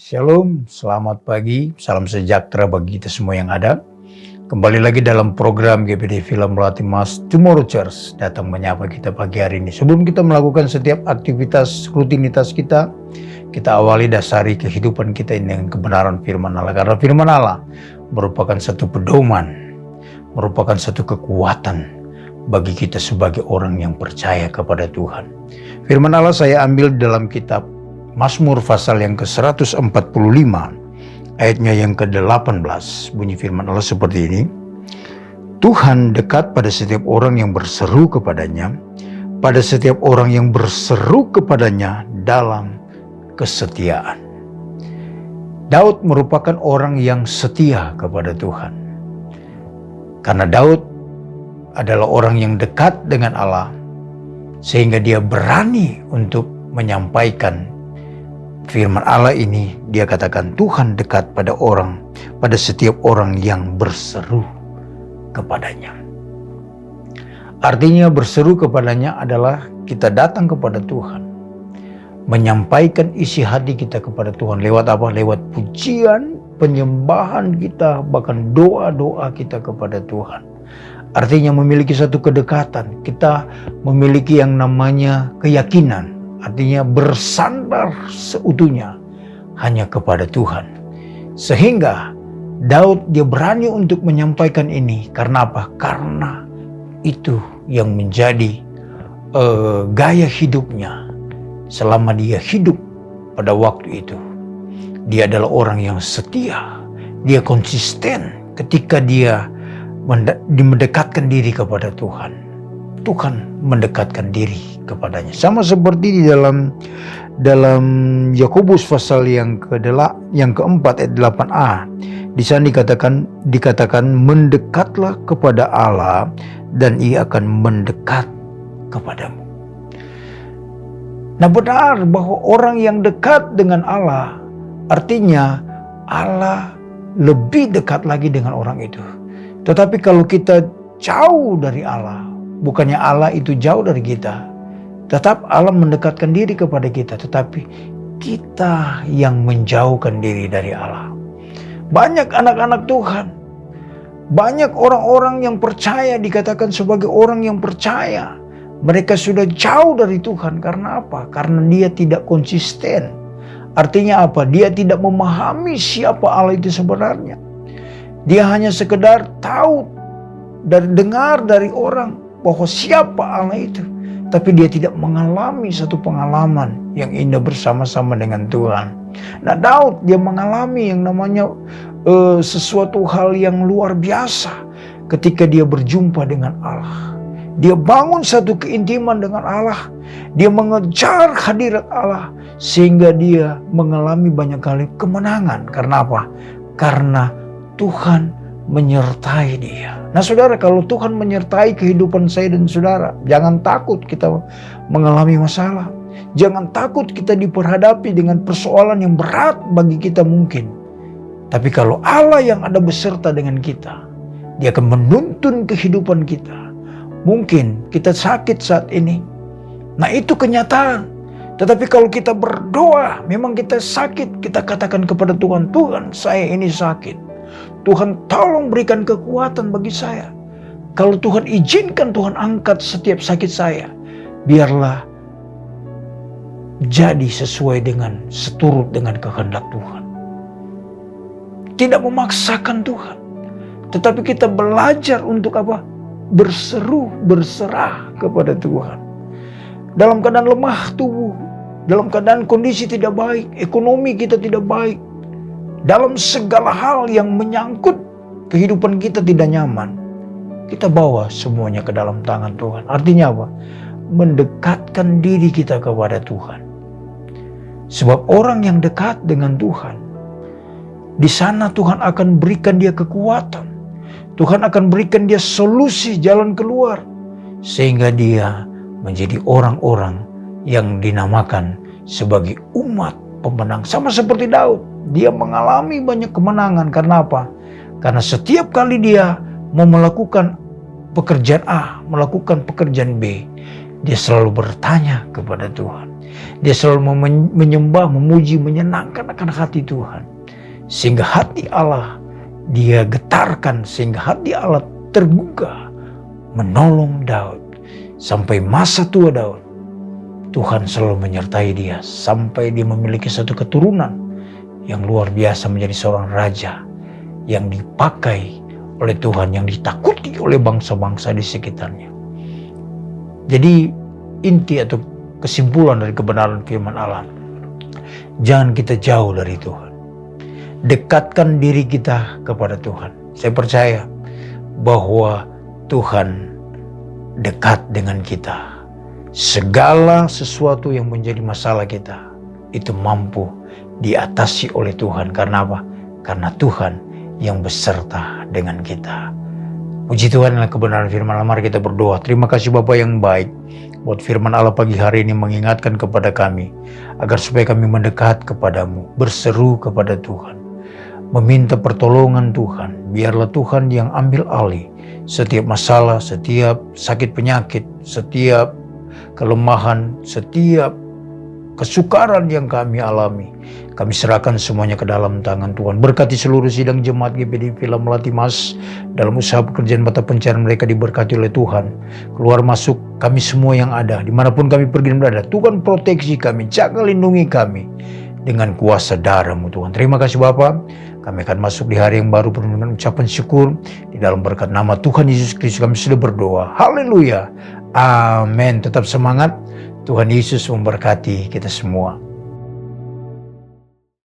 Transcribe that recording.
Shalom, selamat pagi, salam sejahtera bagi kita semua yang ada. Kembali lagi dalam program GPD Film Melatih Mas Tomorrow Church datang menyapa kita pagi hari ini. Sebelum kita melakukan setiap aktivitas rutinitas kita awali dasari kehidupan kita ini dengan kebenaran firman Allah. Karena firman Allah merupakan satu pedoman, merupakan satu kekuatan bagi kita sebagai orang yang percaya kepada Tuhan. Firman Allah saya ambil dalam kitab Mazmur pasal yang ke-145 ayatnya yang ke-18. Bunyi firman Allah seperti ini. Tuhan dekat pada setiap orang yang berseru kepadanya, pada setiap orang yang berseru kepadanya dalam kesetiaan. Daud merupakan orang yang setia kepada Tuhan. Karena Daud adalah orang yang dekat dengan Allah, sehingga dia berani untuk menyampaikan firman Allah ini. Dia katakan Tuhan dekat pada setiap orang yang berseru kepadanya. Artinya berseru kepadanya adalah kita datang kepada Tuhan, menyampaikan isi hati kita kepada Tuhan lewat apa? Lewat pujian, penyembahan kita, bahkan doa-doa kita kepada Tuhan. Artinya memiliki satu kedekatan, kita memiliki yang namanya keyakinan. Artinya bersandar seutuhnya hanya kepada Tuhan. Sehingga Daud dia berani untuk menyampaikan ini. Karena apa? Karena itu yang menjadi gaya hidupnya selama dia hidup pada waktu itu. Dia adalah orang yang setia. Dia konsisten ketika dia mendekatkan diri kepada Tuhan. Tuhan mendekatkan diri kepadanya. Sama seperti di dalam Yakobus pasal yang keempat ayat 8a. Di sana dikatakan mendekatlah kepada Allah dan Ia akan mendekat kepadamu. Nah, benar bahwa orang yang dekat dengan Allah artinya Allah lebih dekat lagi dengan orang itu. Tetapi kalau kita jauh dari Allah, bukannya Allah itu jauh dari kita, tetap Allah mendekatkan diri kepada kita, tetapi kita yang menjauhkan diri dari Allah. Banyak anak-anak Tuhan, banyak orang-orang yang percaya, dikatakan sebagai orang yang percaya, mereka sudah jauh dari Tuhan. Karena apa? Karena dia tidak konsisten. Artinya apa? Dia tidak memahami siapa Allah itu sebenarnya. Dia hanya sekedar tahu dan dengar dari orang bahwa siapa Allah itu, tapi dia tidak mengalami satu pengalaman yang indah bersama-sama dengan Tuhan. Nah, Daud dia mengalami yang namanya sesuatu hal yang luar biasa ketika dia berjumpa dengan Allah. Dia bangun satu keintiman dengan Allah. Dia mengejar hadirat Allah sehingga dia mengalami banyak kali kemenangan. Karena apa? Karena Tuhan menyertai dia. Nah, saudara, kalau Tuhan menyertai kehidupan saya dan saudara, jangan takut kita mengalami masalah. Jangan takut kita diperhadapi dengan persoalan yang berat bagi kita mungkin. Tapi kalau Allah yang ada beserta dengan kita, Dia akan menuntun kehidupan kita. Mungkin kita sakit saat ini. Nah, itu kenyataan. Tetapi kalau kita berdoa, memang kita sakit, kita katakan kepada Tuhan, Tuhan, saya ini sakit. Tuhan tolong berikan kekuatan bagi saya. Kalau Tuhan izinkan, Tuhan angkat setiap sakit saya. Biarlah jadi sesuai dengan seturut dengan kehendak Tuhan. Tidak memaksakan Tuhan, tetapi kita belajar untuk apa? Berseru, berserah kepada Tuhan. Dalam keadaan lemah tubuh, dalam keadaan kondisi tidak baik, ekonomi kita tidak baik, dalam segala hal yang menyangkut kehidupan kita tidak nyaman, kita bawa semuanya ke dalam tangan Tuhan. Artinya apa? Mendekatkan diri kita kepada Tuhan. Sebab orang yang dekat dengan Tuhan, di sana Tuhan akan berikan dia kekuatan. Tuhan akan berikan dia solusi jalan keluar. Sehingga dia menjadi orang-orang yang dinamakan sebagai umat pemenang. Sama seperti Daud. Dia mengalami banyak kemenangan. Karena apa? Karena setiap kali dia mau melakukan pekerjaan A, melakukan pekerjaan B, dia selalu bertanya kepada Tuhan. Dia selalu menyembah, memuji, menyenangkan akan hati Tuhan. Sehingga hati Allah dia getarkan, sehingga hati Allah tergugah menolong Daud. Sampai masa tua Daud, Tuhan selalu menyertai dia. Sampai dia memiliki satu keturunan yang luar biasa, menjadi seorang raja yang dipakai oleh Tuhan, yang ditakuti oleh bangsa-bangsa di sekitarnya. Jadi inti atau kesimpulan dari kebenaran firman Allah, jangan kita jauh dari Tuhan. Dekatkan diri kita kepada Tuhan. Saya percaya bahwa Tuhan dekat dengan kita. Segala sesuatu yang menjadi masalah kita itu mampu diatasi oleh Tuhan. Karena apa? Karena Tuhan yang beserta dengan kita. Puji Tuhan adalah kebenaran firman Allah. Mari kita berdoa. Terima kasih Bapa yang baik, buat firman Allah pagi hari ini mengingatkan kepada kami agar supaya kami mendekat kepadamu, berseru kepada Tuhan, meminta pertolongan Tuhan. Biarlah Tuhan yang ambil alih setiap masalah, setiap sakit penyakit, setiap kelemahan, setiap kesukaran yang kami alami. Kami serahkan semuanya ke dalam tangan Tuhan. Berkati seluruh sidang jemaat GPD Villa Melati Mas dalam usaha pekerjaan mata pencarian mereka, diberkati oleh Tuhan. Keluar masuk kami semua yang ada, dimanapun kami pergi dan berada, Tuhan proteksi kami, jaga lindungi kami dengan kuasa darah-Mu Tuhan. Terima kasih Bapa. Kami akan masuk di hari yang baru penuh dengan ucapan syukur. Di dalam berkat nama Tuhan Yesus Kristus kami sudah berdoa. Haleluya. Amin. Tetap semangat. Tuhan Yesus memberkati kita semua.